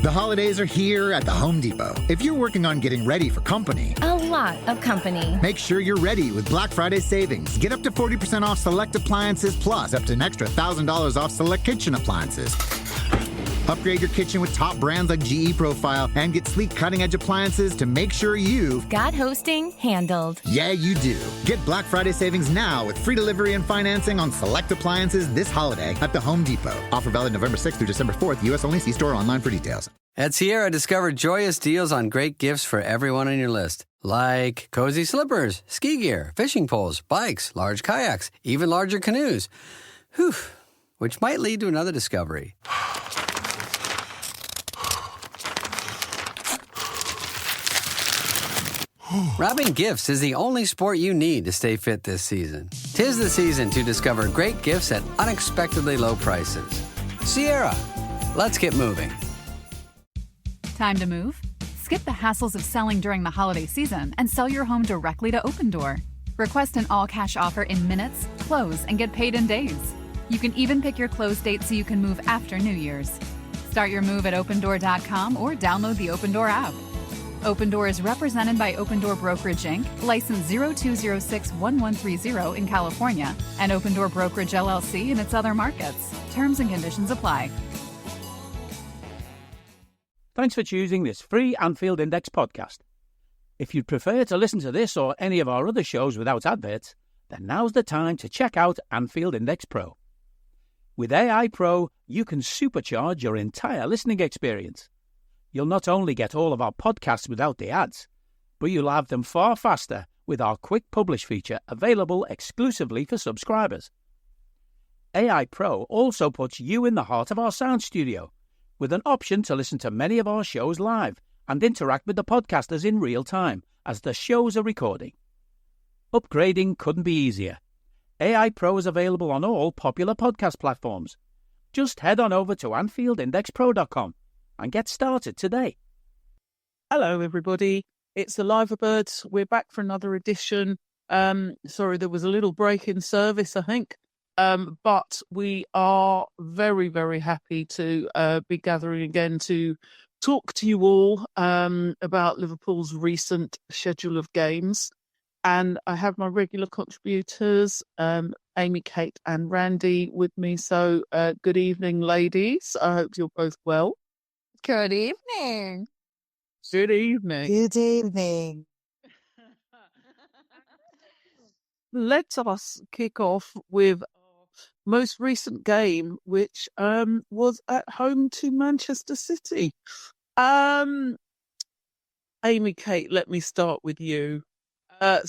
The holidays are here at the Home Depot. If you're working on getting ready for company, a lot of company, make sure you're ready with Black Friday savings. Get up to 40% off select appliances, plus up to an extra $1,000 off select kitchen appliances. Upgrade your kitchen with top brands like GE Profile and get sleek cutting-edge appliances to make sure you've got hosting handled. Yeah, you do. Get Black Friday savings now with free delivery and financing on select appliances this holiday at the Home Depot. Offer valid November 6th through December 4th. U.S. only. See store online for details. At Sierra, discover joyous deals on great gifts for everyone on your list. Like cozy slippers, ski gear, fishing poles, bikes, large kayaks, even larger canoes. Whew, which might lead to another discovery. Wrapping gifts is the only sport you need to stay fit this season. 'Tis the season to discover great gifts at unexpectedly low prices. Sierra, let's get moving. Time to move? Skip the hassles of selling during the holiday season and sell your home directly to Open Door. Request an all-cash offer in minutes, close, and get paid in days. You can even pick your close date so you can move after New Year's. Start your move at opendoor.com or download the Open Door app. Open Door is represented by Open Door Brokerage Inc., license 02061130 in California, and Open Door Brokerage LLC in its other markets. Terms and conditions apply. Thanks for choosing this free Anfield Index podcast. If you'd prefer to listen to this or any of our other shows without adverts, then now's the time to check out Anfield Index Pro. With AI Pro, you can supercharge your entire listening experience. You'll not only get all of our podcasts without the ads, but you'll have them far faster with our Quick Publish feature available exclusively for subscribers. AI Pro also puts you in the heart of our sound studio, with an option to listen to many of our shows live and interact with the podcasters in real time as the shows are recording. Upgrading couldn't be easier. AI Pro is available on all popular podcast platforms. Just head on over to AnfieldIndexPro.com and get started today. Hello, everybody. It's the Liverbirds. We're back for another edition. Sorry, there was a little break in service, I think. But we are very, very happy to be gathering again to talk to you all about Liverpool's recent schedule of games. And I have my regular contributors, Amy, Kate and Randy with me. So good evening, ladies. I hope you're both well. Good evening. Good evening. Good evening. Let us kick off with our most recent game, which was at home to Manchester City. Amy, Kate, let me start with you. Early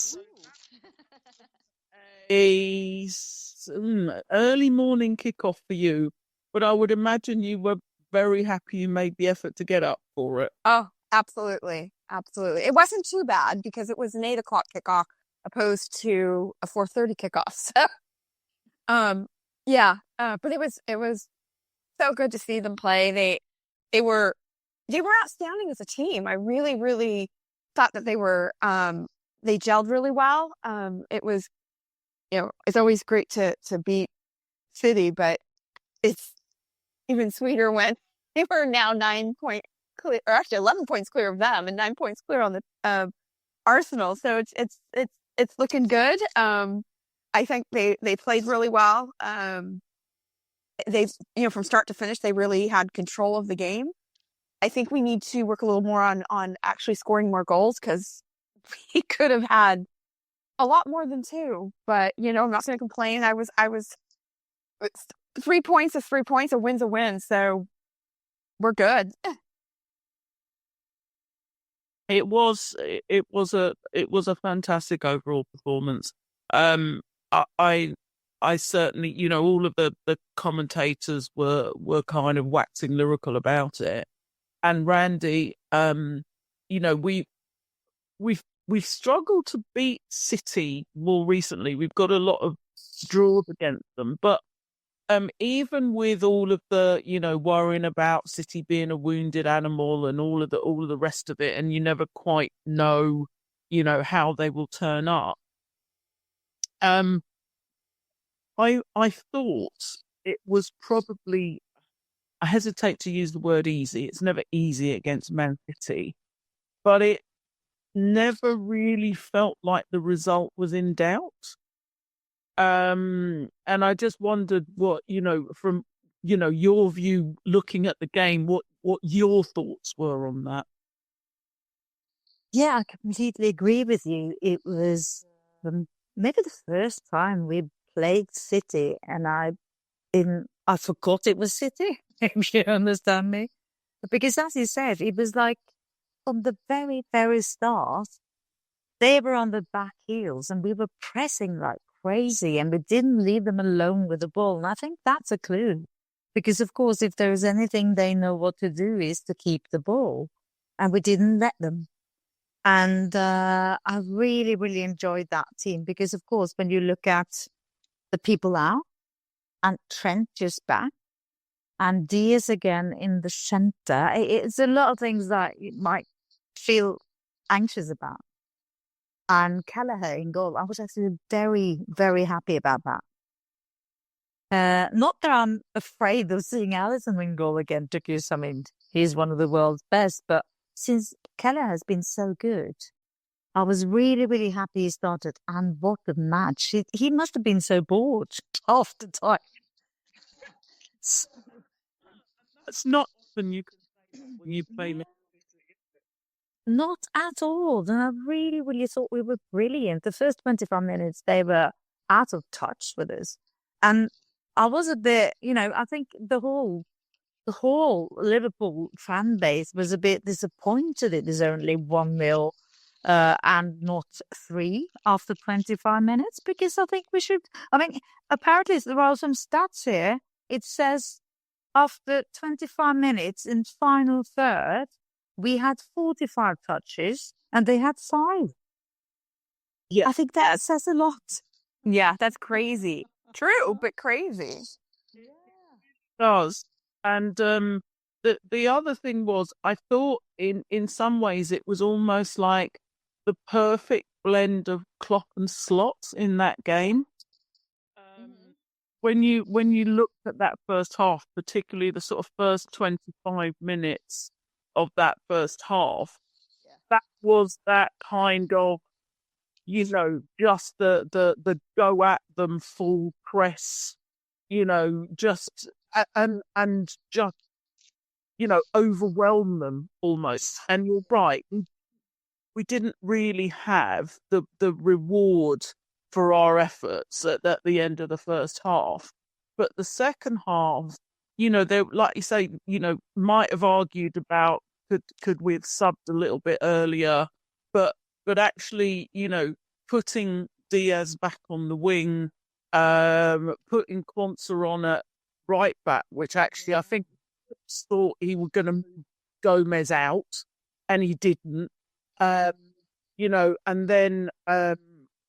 morning kickoff for you, but I would imagine you were very happy you made the effort to get up for it. Oh, absolutely. Absolutely. It wasn't too bad because it was an 8 o'clock kickoff opposed to a 4:30 kickoff. So, but it was so good to see them play. They were outstanding as a team. I really, really thought that they gelled really well. It was, it's always great to beat City, but it's even sweeter when they were now 9 point clear, or actually 11 points clear of them and 9 points clear on the Arsenal. So it's looking good. I think they played really well. They from start to finish they really had control of the game. I think we need to work a little more on actually scoring more goals because we could have had a lot more than 2. But I'm not going to complain. I was 3 points is 3 points. A win's a win. So we're good. It was a fantastic overall performance. I certainly, all of the commentators were kind of waxing lyrical about it. And Randy, we've struggled to beat City more recently. We've got a lot of draws against them, but even with all of the, worrying about City being a wounded animal and all of the rest of it, and you never quite know, how they will turn up. I thought it was probably I hesitate to use the word easy. It's never easy against Man City, but it never really felt like the result was in doubt. And I just wondered what, from, your view looking at the game, what your thoughts were on that. Yeah, I completely agree with you. It was maybe the first time we played City, and I forgot it was City, if you understand me. Because as you said, it was like from the very, very start, they were on the back heels and we were pressing like crazy and we didn't leave them alone with the ball. And I think that's a clue. Because, of course, if there's anything they know what to do is to keep the ball. And we didn't let them. And I really, really enjoyed that team because, of course, when you look at the people out and Trent just back and Diaz again in the centre, it's a lot of things that you might feel anxious about. And Kelleher in goal, I was actually very, very happy about that. Not that I'm afraid of seeing Alisson in goal again, because, I mean, he's one of the world's best, but since Kelleher has been so good, I was really, really happy he started. And what a match. He must have been so bored half the time. It's not often you can say when you play. Not at all. And I really, really thought we were brilliant. The first 25 minutes, they were out of touch with us. And I was a bit, I think the whole Liverpool fan base was a bit disappointed it is only 1-0 and not 3 after 25 minutes, because I think apparently there are some stats here. It says after 25 minutes in final third, we had 45 touches and they had 5. Yeah. I think that says a lot. Yeah, that's crazy. True, but crazy. It does. And the other thing was, I thought in some ways it was almost like the perfect blend of Klopp and Slot in that game. When you looked at that first half, particularly the sort of first 25 minutes of that first half, that was that kind of, just the go at them full press, just and just overwhelm them almost. And you're right, we didn't really have the reward for our efforts at the end of the first half. But the second half, they, like you say, might have argued about could we have subbed a little bit earlier, but actually, putting Diaz back on the wing, putting Quansah on at right back, which actually I think thought he was going to move Gomez out, and he didn't. And then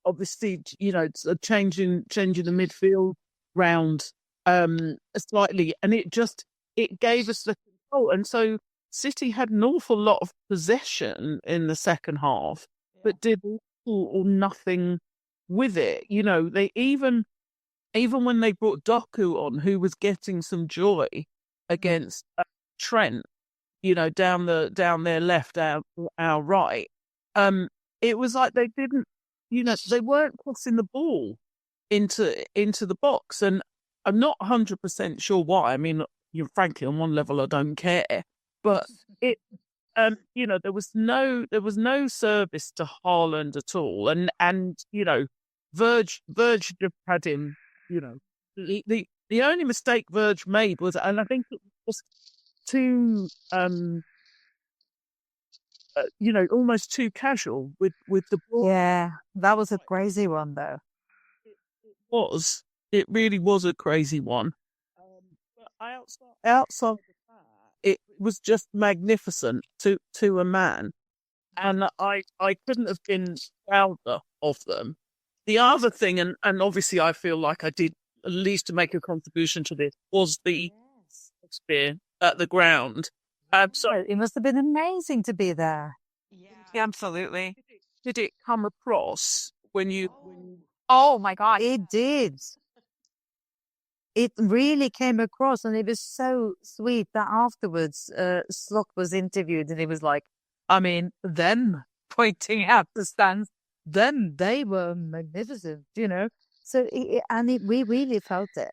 obviously, it's a change in the midfield round slightly, and it gave us the control. And so City had an awful lot of possession in the second half, but did little or nothing with it. They even when they brought Doku on, who was getting some joy against Trent, down their left, our right. It was like they didn't, they weren't crossing the ball into the box, and I'm not 100% sure why. I mean, frankly, on one level, I don't care, but it, there was no service to Haaland at all, and Verge just had him. The only mistake Verge made was, and I think it was too, almost too casual with the ball. Yeah, that was a crazy one, though. It really was a crazy one. But outside of that, it was just magnificent to a man, and I couldn't have been prouder of them. The other thing, and obviously I feel like I did at least to make a contribution to this, was the atmosphere at the ground. So it must have been amazing to be there. Yeah, absolutely. Did it come across when you? Oh my God. It did. it really came across, and it was so sweet that afterwards, Slock was interviewed, and he was like, I mean, them pointing out the stands, them, they were magnificent, you know. So, we really felt it.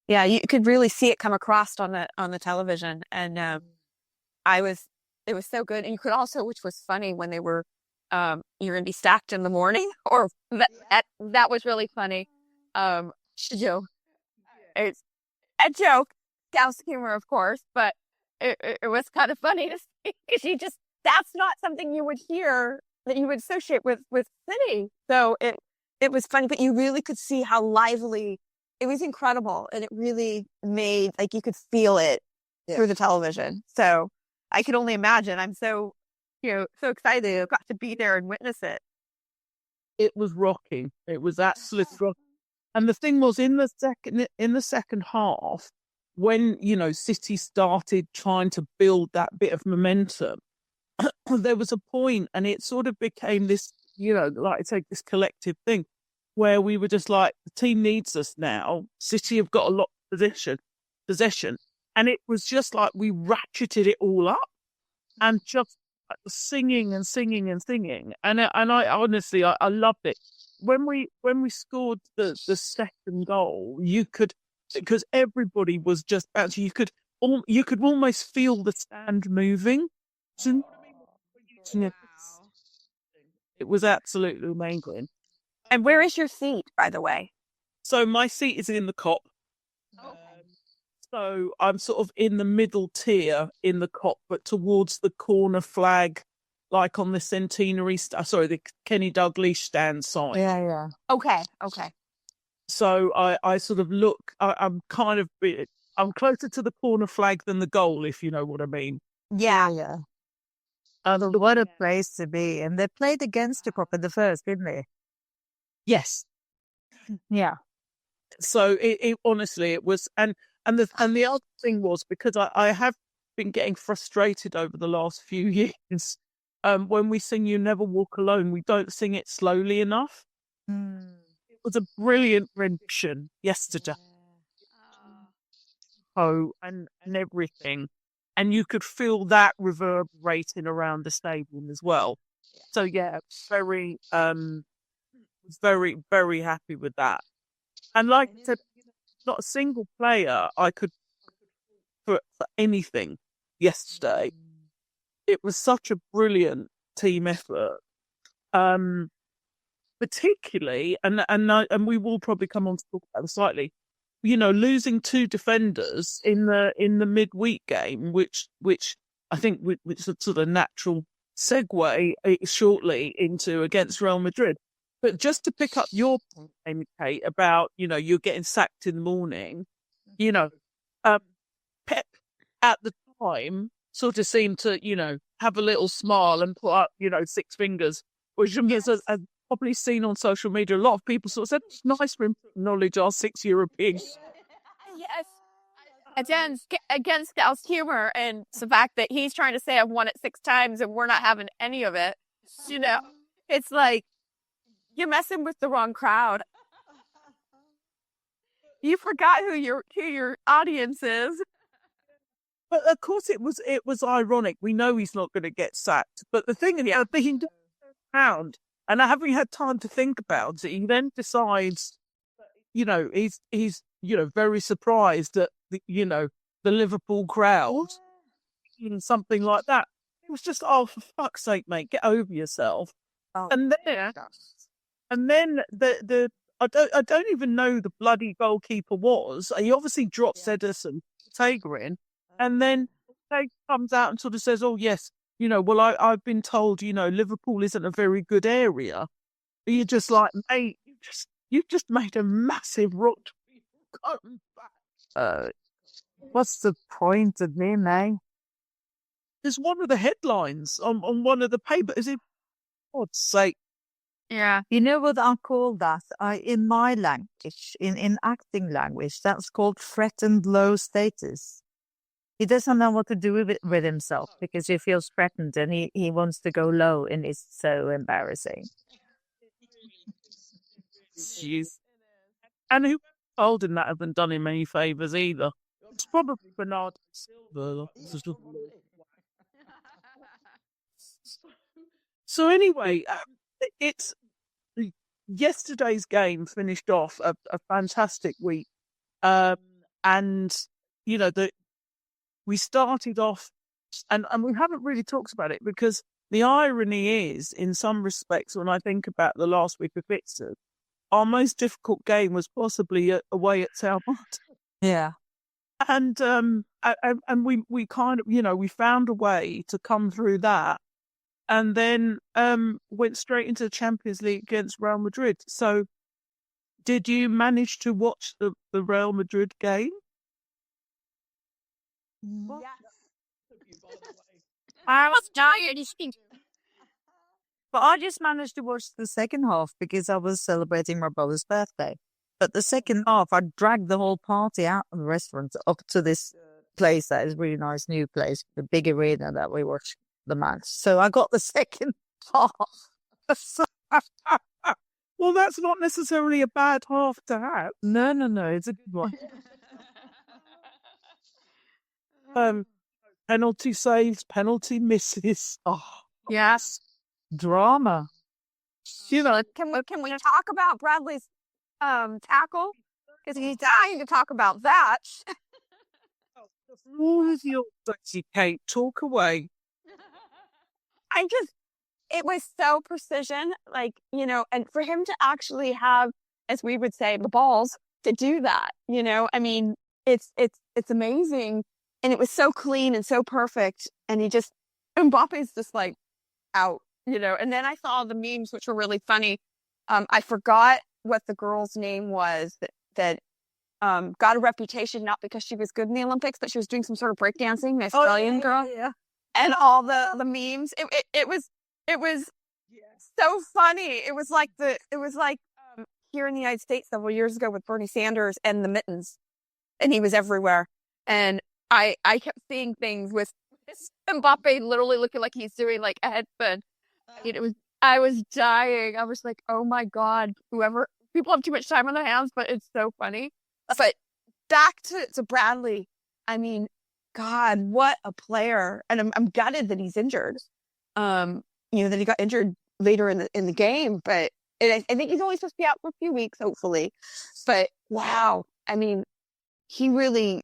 Yeah, you could really see it come across on the television, and it was so good. And you could also, which was funny, when they were you're gonna be stacked in the morning, or that was really funny. Joke. It's a joke, Scouse humor, of course, but it was kind of funny to see, because that's not something you would hear, that you would associate with City. So it was funny, but you really could see how lively it was. Incredible, and it really made, like, you could feel it through the television. So I could only imagine. I'm so excited I got to be there and witness it. It was rocking. It was absolutely rocking. And the thing was, in the second half, when, you know, City started trying to build that bit of momentum, there was a point, and it sort of became this, you know, like I say, this collective thing, where we were just like, the team needs us now. City have got a lot of possession. And it was just like we ratcheted it all up, and just singing and singing and singing. And I honestly, I loved it. When we scored the second goal, you could, because everybody was just bouncing, you could almost feel the stand moving. So, it was absolutely amazing. And where is your seat, by the way? So my seat is in the Kop. So I'm sort of in the middle tier in the Kop, but towards the corner flag, like on the centenary, the Kenny Dalglish stand side. Yeah. Okay. So I sort of look, I'm closer to the corner flag than the goal, if you know what I mean. Yeah. What a place to be. And they played against the Kop in the first, didn't they? Yes. Yeah. So it honestly, it was, and the other thing was, because I have been getting frustrated over the last few years. When we sing "You Never Walk Alone," we don't sing it slowly enough. It was a brilliant rendition yesterday. And everything, and you could feel that reverberating around the stadium as well. So yeah, very very happy with that. And like I said, not a single player I could for anything yesterday. It was such a brilliant team effort. Particularly, and we will probably come on to talk about it slightly, you know, losing two defenders in the midweek game, which I think which is a sort of natural segue shortly into against Real Madrid. But just to pick up your point, Amy Kate, about, you know, you're getting sacked in the morning, you know, Pep at the time sort of seemed to, you know, have a little smile and put up, you know, six fingers, which is I've probably seen on social media. A lot of people sort of said, it's nice for him to acknowledge our 6 Europeans. Yes. Against Scouse humor, and the fact that he's trying to say I've won it 6 times and we're not having any of it. You know, it's like, you're messing with the wrong crowd. You forgot who your audience is. But of course, it was ironic. We know he's not going to get sacked. But the thing is, being around and having had time to think about it, he then decides, you know, he's you know, very surprised that the Liverpool crowd, something like that. It was just, oh, for fuck's sake, mate, get over yourself. And then the I don't even know the bloody goalkeeper was. He obviously dropped Ederson, Tager, and then Tager comes out and sort of says, "Oh yes, you know, well I've been told, you know, Liverpool isn't a very good area." But you're just like, mate, you've just made a massive rot. What's the point of me, mate? There's one of the headlines on one of the papers. Is it? For God's sake. Yeah. You know what I call that? In my language, in acting language, that's called threatened low status. He doesn't know what to do with himself because he feels threatened and he wants to go low, and it's so embarrassing. Jeez. And who holding that hasn't done him any favours either. It's probably Bernardo Silva. So anyway, it's yesterday's game finished off a fantastic week, and we started off, and we haven't really talked about it because the irony is, in some respects, when I think about the last week of fixtures, our most difficult game was possibly away at Southampton. Yeah. And we kind of, we found a way to come through that, and then went straight into the Champions League against Real Madrid. So, did you manage to watch the Real Madrid game? Yes. I was tired. But I just managed to watch the second half because I was celebrating my brother's birthday. But the second half, I dragged the whole party out of the restaurant up to this place that is a really nice new place, the big arena that we watched the match. So I got the second half. Well, that's not necessarily a bad half to have. No, it's a good one. Penalty saves, penalty misses. Oh, Yes. Drama. Can we talk about Bradley's tackle? Because he's dying to talk about that. the floor is yours, Kate. Talk away. It was so precision, and for him to actually have, as we would say, the balls to do that, it's amazing. And it was so clean and so perfect. And Mbappe's just like out, and then I saw the memes, which were really funny. I forgot what the girl's name was that got a reputation, not because she was good in the Olympics, but she was doing some sort of breakdancing, the Australian girl. Yeah. And all the memes. It was so funny. It was like here in the United States several years ago with Bernie Sanders and the mittens, and he was everywhere. And I kept seeing things with Mbappe literally looking like he's doing like a headspin. I was dying. I was like, oh my God, people have too much time on their hands, but it's so funny. But back to Bradley. I mean, God, what a player. And I'm gutted that he's injured. That he got injured later in the game, but I think he's only supposed to be out for a few weeks, hopefully. But wow, I mean, he really,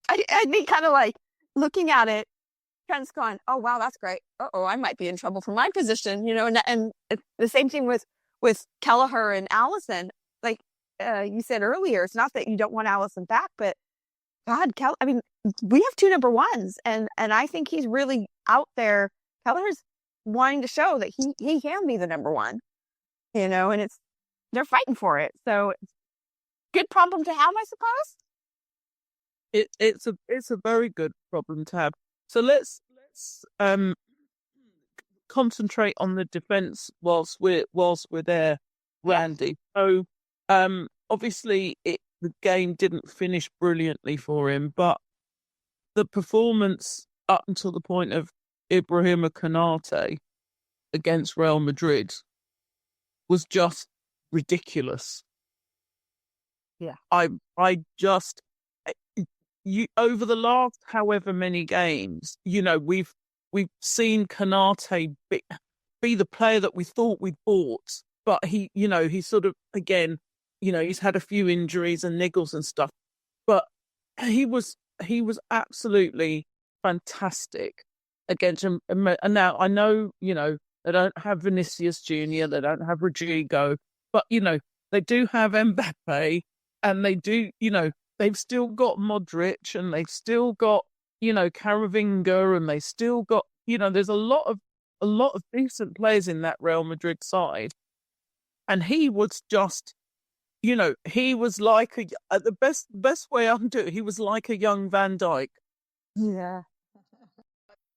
I think kind of like looking at it, Trent's gone, oh wow, that's great. Uh-oh, I might be in trouble for my position, and it's the same thing with Kelleher and Allison. Like you said earlier, it's not that you don't want Allison back, but God, we have two number ones, and I think he's really out there. Kelleher's wanting to show that he can be the number one, and they're fighting for it. So it's a good problem to have, I suppose. It's a very good problem to have. So let's concentrate on the defense whilst we're there, Randy. So obviously the game didn't finish brilliantly for him, but the performance up until the point of Ibrahima Konate against Real Madrid was just ridiculous. Yeah. Over the last however many games, we've seen Konate be the player that we thought we'd bought, but he sort of, again, he's had a few injuries and niggles and stuff, but he was absolutely fantastic against him. And now I know, they don't have Vinicius Jr., they don't have Rodrigo, but they do have Mbappe, and they do, they've still got Modric, and they've still got, Camavinga, and they still got, there's a lot of decent players in that Real Madrid side. And he was just, he was like the best way I can do it, he was like a young Van Dijk. Yeah.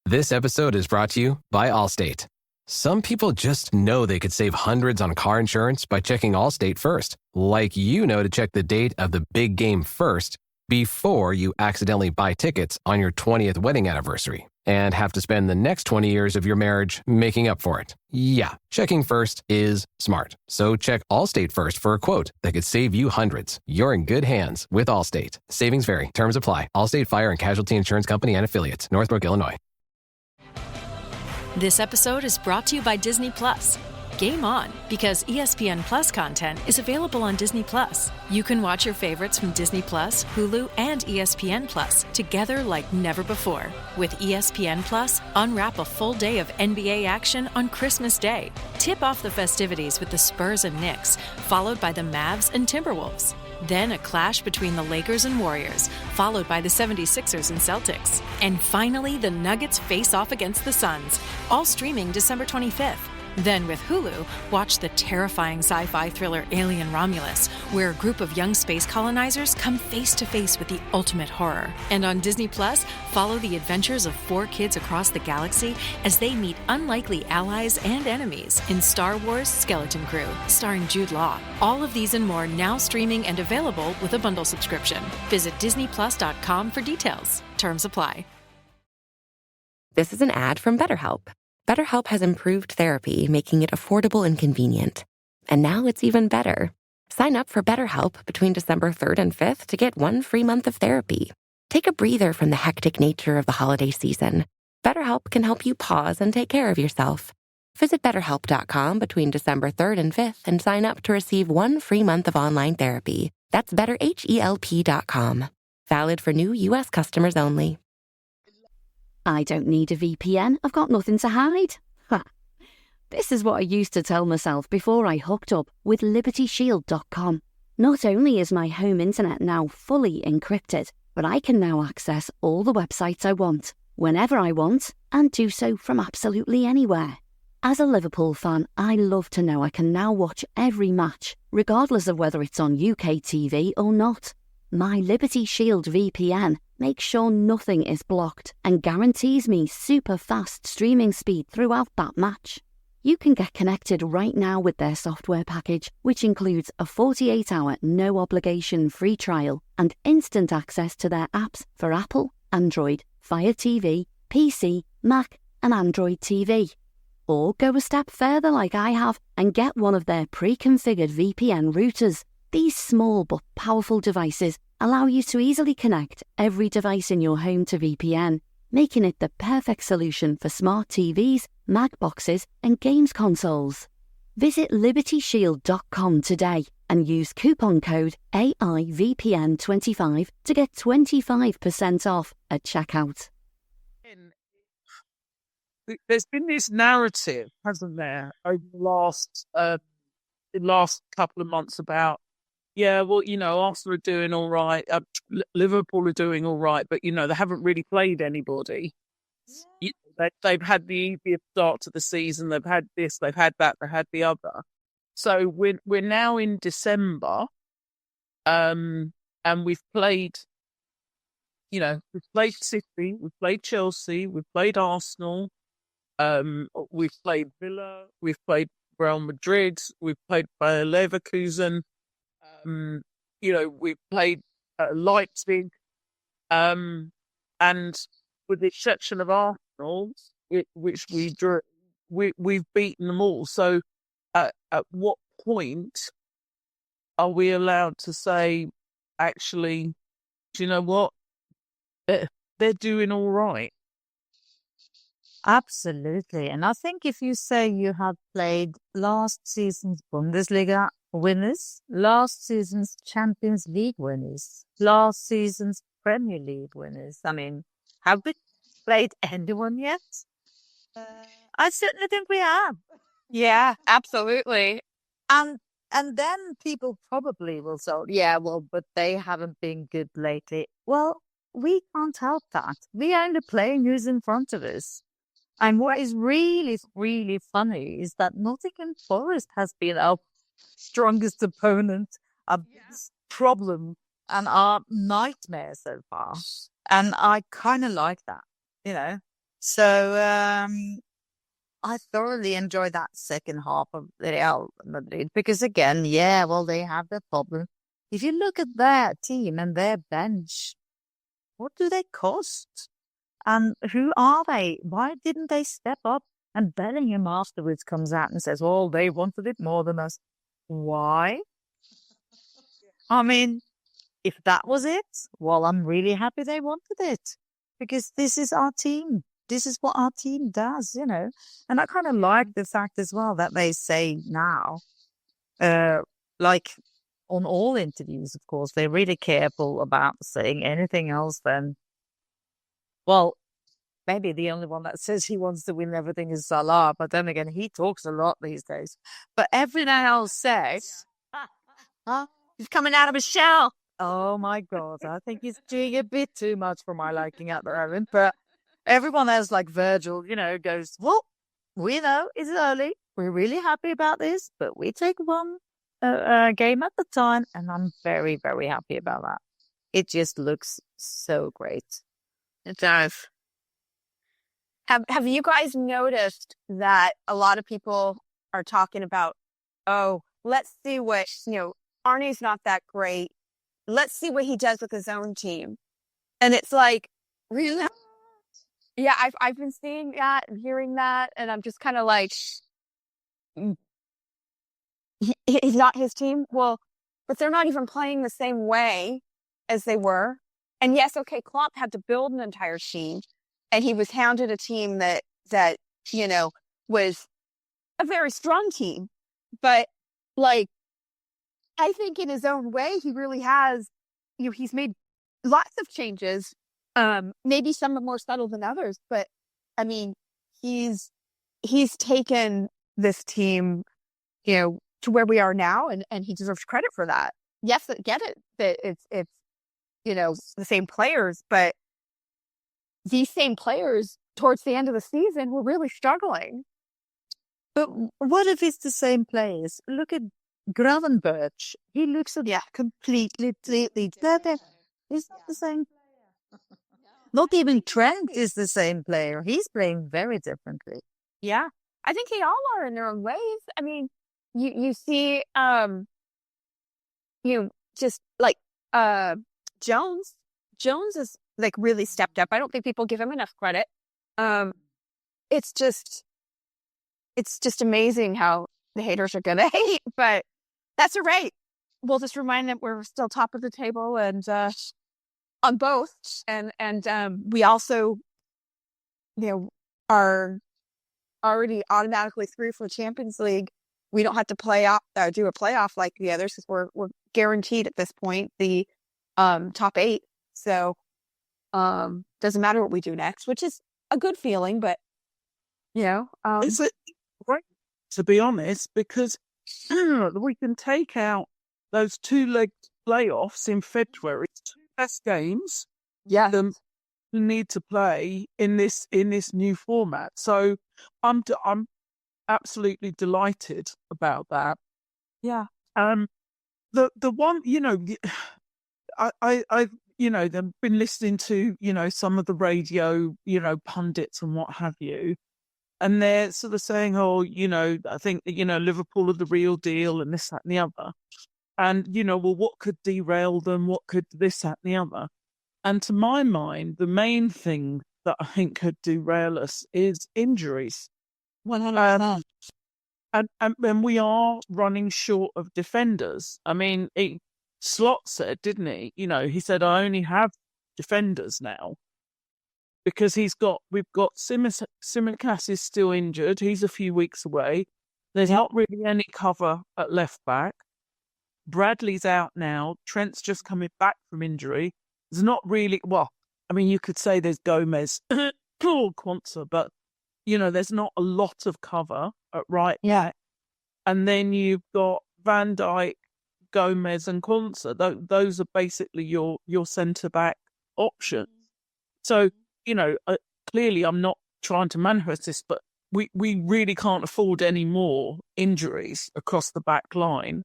This episode is brought to you by Allstate. Some people just know they could save hundreds on car insurance by checking Allstate first, like to check the date of the big game first before you accidentally buy tickets on your 20th wedding anniversary. and have to spend the next 20 years of your marriage making up for it. Yeah, checking first is smart. So check Allstate first for a quote that could save you hundreds. You're in good hands with Allstate. Savings vary. Terms apply. Allstate Fire and Casualty Insurance Company and Affiliates. Northbrook, Illinois. This episode is brought to you by Disney Plus. Game on, because ESPN Plus content is available on Disney Plus. You can watch your favorites from Disney Plus, Hulu, and ESPN Plus together like never before. With ESPN Plus, unwrap a full day of NBA action on Christmas Day. Tip off the festivities with the Spurs and Knicks, followed by the Mavs and Timberwolves. Then a clash between the Lakers and Warriors, followed by the 76ers and Celtics. And finally, the Nuggets face off against the Suns, all streaming December 25th. Then with Hulu, watch the terrifying sci-fi thriller Alien Romulus, where a group of young space colonizers come face to face with the ultimate horror. And on Disney Plus, follow the adventures of 4 kids across the galaxy as they meet unlikely allies and enemies in Star Wars Skeleton Crew, starring Jude Law. All of these and more now streaming and available with a bundle subscription. Visit DisneyPlus.com for details. Terms apply. This is an ad from BetterHelp. BetterHelp has improved therapy, making it affordable and convenient. And now it's even better. Sign up for BetterHelp between December 3rd and 5th to get 1 free month of therapy. Take a breather from the hectic nature of the holiday season. BetterHelp can help you pause and take care of yourself. Visit BetterHelp.com between December 3rd and 5th and sign up to receive 1 free month of online therapy. That's BetterHelp.com. Valid for new U.S. customers only. I don't need a VPN. I've got nothing to hide. This is what I used to tell myself before I hooked up with LibertyShield.com. Not only is my home internet now fully encrypted, but I can now access all the websites I want, whenever I want, and do so from absolutely anywhere. As a Liverpool fan, I love to know I can now watch every match, regardless of whether it's on UK TV or not. My Liberty Shield VPN makes sure nothing is blocked and guarantees me super fast streaming speed throughout that match. You can get connected right now with their software package, which includes a 48-hour no-obligation free trial and instant access to their apps for Apple, Android, Fire TV, PC, Mac and Android TV. Or go a step further like I have and get one of their pre-configured VPN routers. These small but powerful devices allow you to easily connect every device in your home to VPN, making it the perfect solution for smart TVs, Mac boxes, and games consoles. Visit LibertyShield.com today and use coupon code AIVPN25 to get 25% off at checkout. There's been this narrative, hasn't there, over the last couple of months about, yeah, well, Arsenal are doing all right, Liverpool are doing all right, but, they haven't really played anybody. Yeah. They've had the easiest start to the season, they've had this, they've had that, they've had the other. So we're now in December, and we've played, we've played City, we've played Chelsea, we've played Arsenal, we've played Villa, we've played Real Madrid, we've played Bayer Leverkusen, we've played Leipzig, and with the exception of Arsenal, which we drew, we've beaten them all. So, at what point are we allowed to say, actually, do you know what? They're doing all right. Absolutely. And I think if you say you have played last season's Bundesliga winners, last season's Champions League winners, last season's Premier League winners, I mean, have we played anyone yet? I certainly think we have. Yeah, absolutely. And then people probably will say, yeah, well, but they haven't been good lately. Well, we can't help that. We are only playing who's in front of us. And what is really, really funny is that Nottingham Forest has been our strongest opponent, our biggest problem, and our nightmare so far. And I kind of like that, So I thoroughly enjoyed that second half of Real Madrid because, again, they have their problem. If you look at their team and their bench, what do they cost? And who are they? Why didn't they step up? And Bellingham afterwards comes out and says, "Oh, they wanted it more than us." Why? I mean, if that was it, well, I'm really happy they wanted it, because this is our team. This is what our team does, you know. And I kind of like the fact as well that they say now, like on all interviews, of course, they're really careful about saying anything else than, well, maybe the only one that says he wants to win everything is Salah, but then again, he talks a lot these days. But everything else says, he's coming out of his shell. Oh my God, I think he's doing a bit too much for my liking at the moment. But everyone else, like Virgil, you know, goes, well, we know it's early. We're really happy about this, but we take one game at a time. And I'm very, very happy about that. It just looks so great. It does. Have you guys noticed that a lot of people are talking about, oh, let's see what, Arnie's not that great. Let's see what he does with his own team. And it's like, really? Yeah, I've been seeing that and hearing that, and I'm just kind of like, he's not his team. Well, but they're not even playing the same way as they were. And yes, okay, Klopp had to build an entire team, and he was handed a team that was a very strong team. But like, I think in his own way, he really has, he's made lots of changes. Maybe some are more subtle than others, but I mean, he's taken this team, to where we are now, and he deserves credit for that. Yes, I get it that it's the same players, but these same players towards the end of the season were really struggling. But what if it's the same players? Look at Gravenberch. He looks completely different. He's not the same player. Not even Trent is the same player. He's playing very differently. Yeah, I think they all are in their own ways. I mean, you see, just like Jones. Jones is like really stepped up. I don't think people give him enough credit. It's just amazing how the haters are gonna hate, but that's all right. We'll just remind them we're still top of the table and on both, and we also, are already automatically through for Champions League. We don't have to do a playoff like the others, because we're guaranteed at this point the top 8. So doesn't matter what we do next, which is a good feeling. But is it right, to be honest, because we can take out those 2-leg playoffs in February, 2 best games. Yeah, who need to play in this new format. So I'm absolutely delighted about that. Yeah. The one, I've been listening to, some of the radio, pundits and what have you. And they're sort of saying, oh, I think, Liverpool are the real deal and this, that and the other. And, well, what could derail them? What could this, that and the other? And to my mind, the main thing that I think could derail us is injuries. 100%. And we are running short of defenders. I mean, Slot said, didn't he? He said, I only have defenders now. Because we've got Tsimikas is still injured. He's a few weeks away. There's not really any cover at left back. Bradley's out now. Trent's just coming back from injury. There's not really, you could say there's Gomez, Quansah, but, there's not a lot of cover at right. Yeah. And then you've got Van Dijk, Gomez and Quansah. Those are basically your centre-back options. So, clearly I'm not trying to manifest this, but we really can't afford any more injuries across the back line.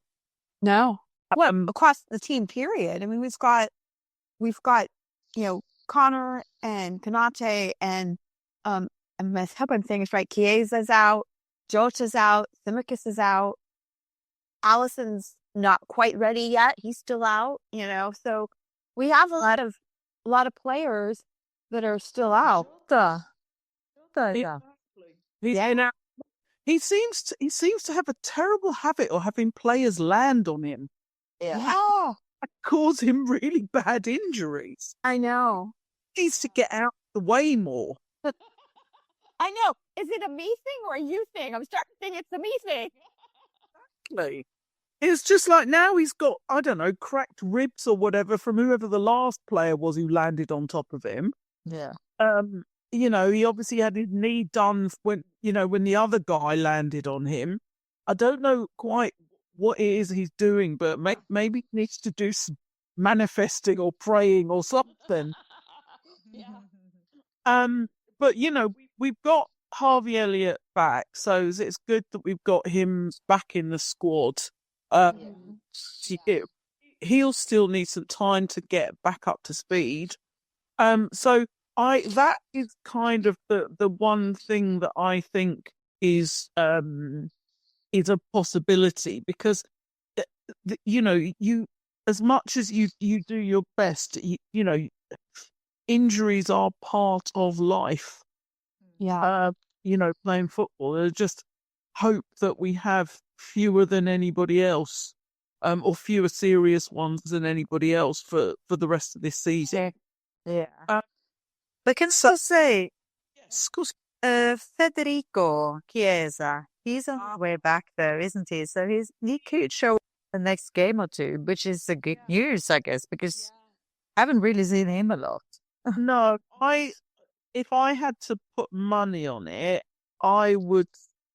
No. Well, across the team, period. I mean, we've got Connor and Konate and I hope I'm saying this right. Chiesa's out, Jota's out, Tsimikas is out. Allison's not quite ready yet. He's still out. So we have a lot of players that are still out. He seems to have a terrible habit of having players land on him. Yeah. Cause him really bad injuries. I know. He needs to get out of the way more. I know. Is it a me thing or a you thing? I'm starting to think it's a me thing. Exactly. It's just like now he's got, I don't know, cracked ribs or whatever from whoever the last player was who landed on top of him. Yeah. He obviously had his knee done when the other guy landed on him. I don't know quite what it is he's doing, but maybe he needs to do some manifesting or praying or something. But we've got Harvey Elliott back, so it's good that we've got him back in the squad. He'll still need some time to get back up to speed. So that is kind of the one thing that I think is a possibility, because you as much as you do your best, injuries are part of life. Yeah. Playing football. I just hope that we have fewer than anybody else, or fewer serious ones than anybody else for the rest of this season. Yeah. But can I say, Federico Chiesa, he's on the way back though, isn't he? So he could show up the next game or two, which is a good news, I guess, because I haven't really seen him a lot. No, if I had to put money on it, I would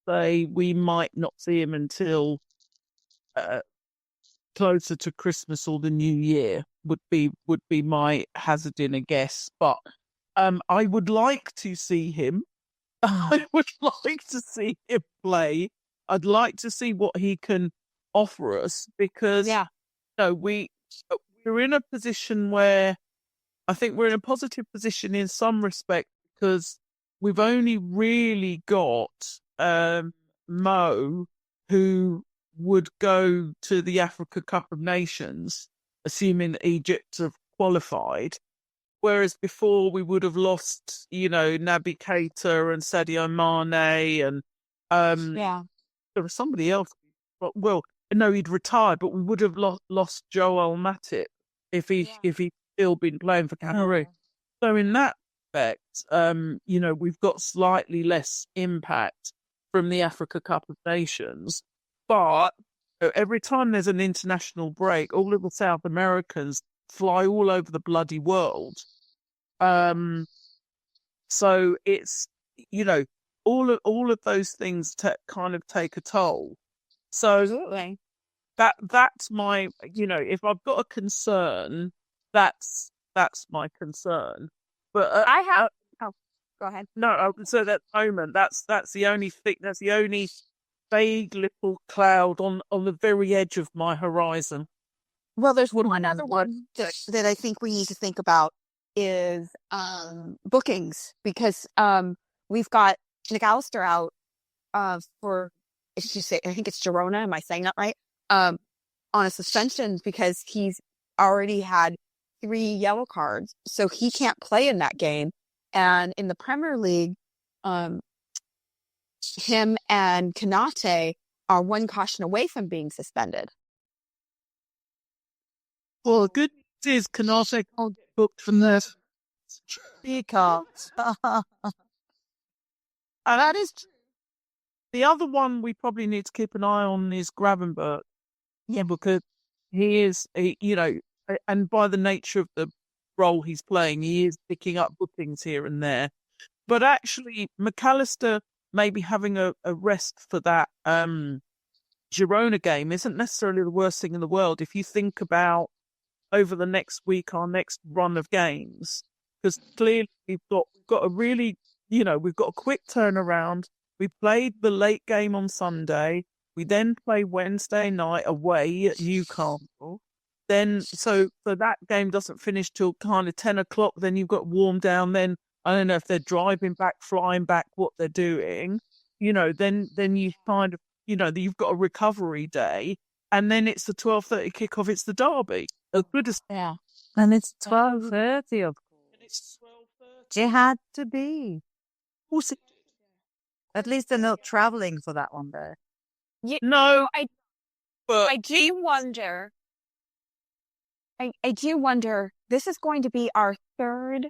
say we might not see him until closer to Christmas or the New Year would be my hazarding a guess. But I would like to see him. I would like to see him play. I'd like to see what he can offer us, because we're in a position where I think we're in a positive position in some respect, because we've only really got Mo, who would go to the Africa Cup of Nations, assuming that Egypt have qualified. Whereas before we would have lost, Naby Keita and Sadio Mane, and there was somebody else. Well, no, he'd retired, but we would have lost Joel Matip if he'd still been playing for Cameroon. So in that respect, we've got slightly less impact from the Africa Cup of Nations. But every time there's an international break, all of the South Americans fly all over the bloody world. So it's, all of those things kind of take a toll. So Absolutely. that's my, if I've got a concern, that's my concern. But I have. Go ahead. No, so at the moment, that's the only thing. That's the only vague little cloud on the very edge of my horizon. Well, there's one other one that I think we need to think about is bookings, because we've got McAllister out for, I think it's Girona. Am I saying that right? On a suspension because he's already had 3 yellow cards, so he can't play in that game. And in the Premier League, him and Konate are 1 caution away from being suspended. Well, the good news is Konate can't get booked from that. He can't. And that is the other one we probably need to keep an eye on is Gravenberch. Yeah, because he is, and by the nature of the role he's playing, he is picking up bookings here and there. But actually, McAllister maybe having a rest for that Girona game isn't necessarily the worst thing in the world if you think about over the next week, our next run of games. Because clearly we've got a really, we've got a quick turnaround. We played the late game on Sunday. We then play Wednesday night away at Newcastle. Then, so that game doesn't finish till kind of 10 o'clock. Then you've got warm down. Then I don't know if they're driving back, flying back, what they're doing. Then you kind of, you've got a recovery day, and then it's the 12:30 kickoff. It's the derby. As good as and it's 12:30 of course. It's It had to be. At least they're not traveling for that one, though. No, but I do wonder. I do wonder. This is going to be our third.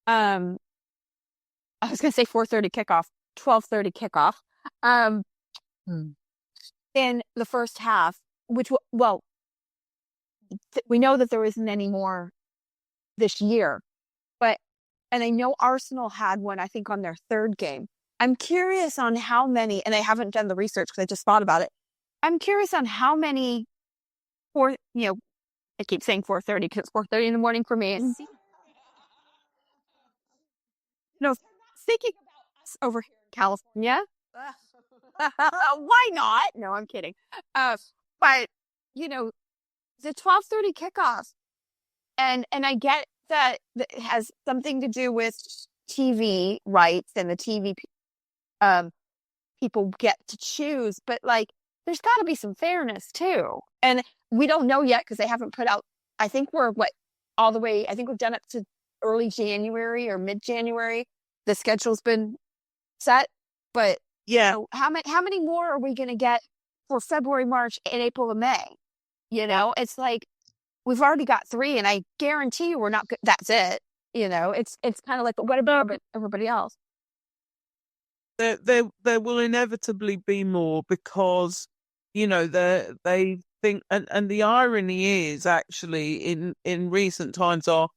I was going to say 4:30 kickoff, 12:30 kickoff. In the first half, which we know that there isn't any more this year, and I know Arsenal had one, I think, on their third game. I'm curious on how many, and I haven't done the research because I just thought about it. I'm curious on how many, I keep saying 4:30 because it's 4:30 in the morning for me. No, thinking about us over here in California. Why not? No, I'm kidding. But the 12:30 kickoff, and I get that it has something to do with TV rights and the TV people get to choose, but there's got to be some fairness too. And we don't know yet because they haven't put out. I think we're all the way. I think we've done it to early January or mid-January. The schedule's been set, but yeah, how many more are we going to get for February, March, and April and May? It's like we've already got 3, and I guarantee you we're not good. That's it. It's kind of like, but what about everybody else? There will inevitably be more because they think, and the irony is actually in recent times our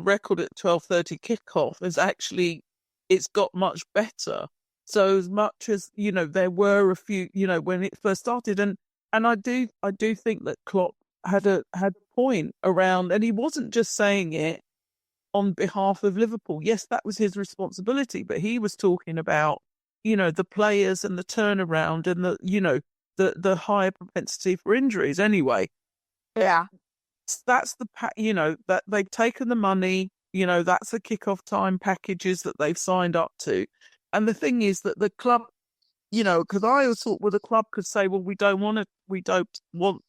record at 12:30 kickoff is actually it's got much better. So as much as there were a few when it first started, and I do think that Klopp had a point around, and he wasn't just saying it on behalf of Liverpool. Yes, that was his responsibility, but he was talking about the players and the turnaround and the higher propensity for injuries. Anyway, yeah, that's that they've taken the money. That's the kickoff time packages that they've signed up to, and the thing is that the club. Because I always thought, the club could say, well, we don't want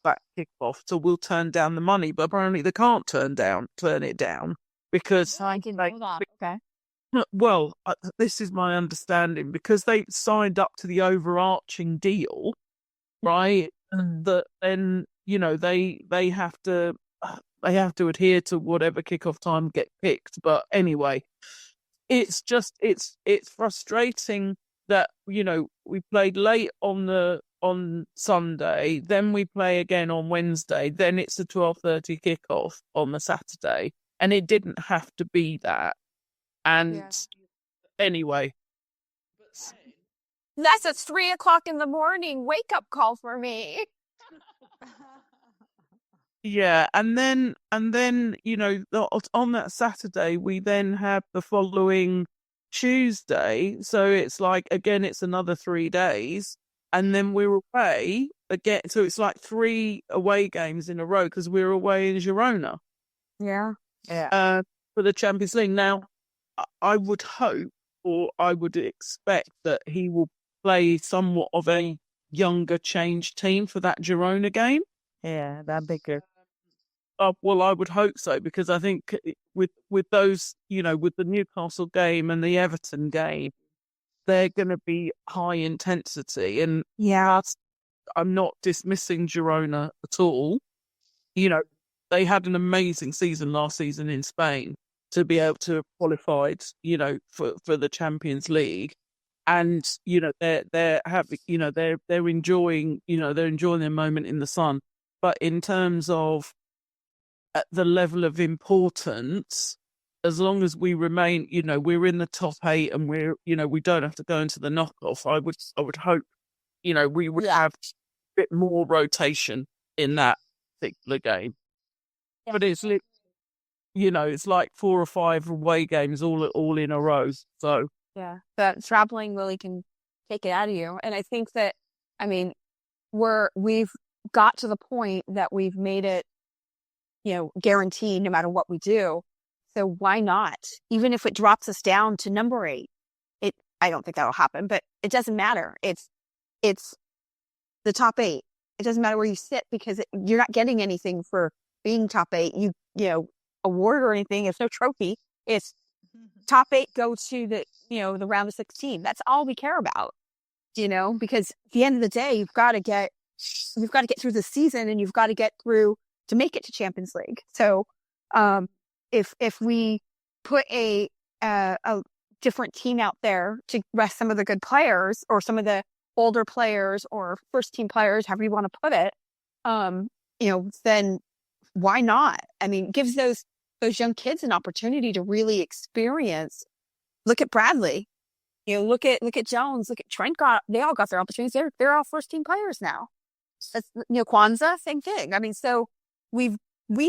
that kickoff, so we'll turn down the money. But apparently they can't turn it down because I didn't know that. Okay. Well, this is my understanding because they signed up to the overarching deal, right? That then they have to adhere to whatever kickoff time get picked. But anyway, it's frustrating that we played late on Sunday, then we play again on Wednesday, then it's a 12:30 kickoff on the Saturday, and it didn't have to be that. And anyway, that's a 3:00 in the morning wake up call for me. Yeah, and then on that Saturday we then have the following Tuesday, so it's again it's another 3 days, and then we're away again, so it's 3 away games in a row because we're away in Girona. Yeah. For the Champions League. Now, I would hope, or I would expect that he will play somewhat of a younger change team for that Girona game. Yeah, that'd be good. Well, I would hope so, because I think with those, with the Newcastle game and the Everton game, they're going to be high intensity. And I'm not dismissing Girona at all. They had an amazing season last season in Spain to be able to have qualified, for the Champions League. And, they're happy, they're enjoying their moment in the sun. But in terms of at the level of importance, as long as we remain, we're in the top 8 and we're, we don't have to go into the knockoff, I would hope, we would have a bit more rotation in that particular game. Yeah. But it's, it's 4 or 5 away games all in a row. So yeah, that traveling really can take it out of you. And I think that, we've got to the point that we've made it, guaranteed no matter what we do. So why not? Even if it drops us down to number 8, I don't think that'll happen, but it doesn't matter. It's the top 8. It doesn't matter where you sit, because you're not getting anything for being top 8. You award or anything. It's no trophy. It's top 8 go to the round of 16. That's all we care about, because at the end of the day, you've got to get through the season, and you've got to get through to make it to Champions League. So, if we put a different team out there to rest some of the good players, or some of the older players, or first team players, however you want to put it, then why not? I mean, it gives those young kids an opportunity to really experience. Look at Bradley, look at Jones, look at Trent. They all got their opportunities. They're all first team players now. That's, Kwanzaa, same thing. I mean, so we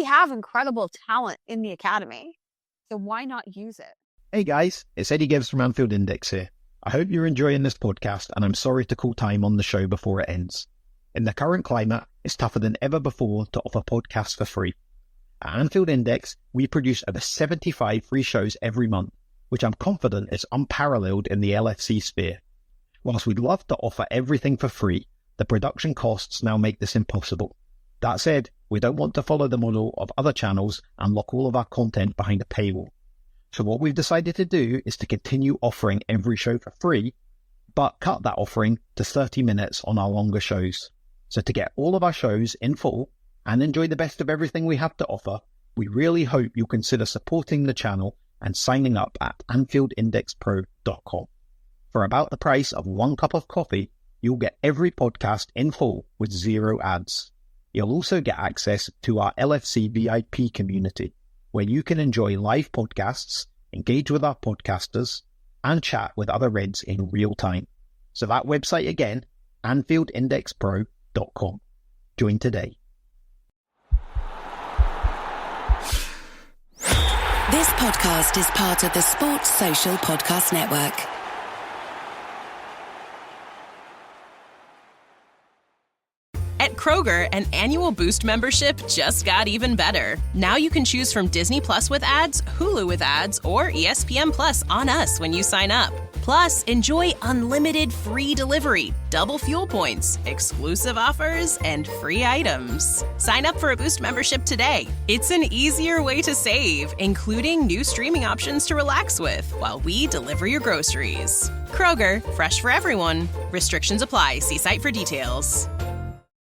have incredible talent in the academy. So why not use it? Hey guys, it's Eddie Gibbs from Anfield Index here. I hope you're enjoying this podcast, and I'm sorry to call time on the show before it ends. In the current climate, it's tougher than ever before to offer podcasts for free. At Anfield Index, we produce over 75 free shows every month, which I'm confident is unparalleled in the LFC sphere. Whilst we'd love to offer everything for free, the production costs now make this impossible. That said, we don't want to follow the model of other channels and lock all of our content behind a paywall. So what we've decided to do is to continue offering every show for free, but cut that offering to 30 minutes on our longer shows. So to get all of our shows in full and enjoy the best of everything we have to offer, we really hope you'll consider supporting the channel and signing up at AnfieldIndexPro.com. For about the price of 1 cup of coffee, you'll get every podcast in full with 0 ads. You'll also get access to our LFC VIP community, where you can enjoy live podcasts, engage with our podcasters, and chat with other Reds in real time. So that website again, AnfieldIndexPro.com. Join today. This podcast is part of the Sports Social Podcast Network. At Kroger, an annual Boost membership just got even better. Now you can choose from Disney Plus with ads, Hulu with ads, or ESPN Plus on us when you sign up. Plus, enjoy unlimited free delivery, double fuel points, exclusive offers, and free items. Sign up for a Boost membership today. It's an easier way to save, including new streaming options to relax with while we deliver your groceries. Kroger, fresh for everyone. Restrictions apply. See site for details.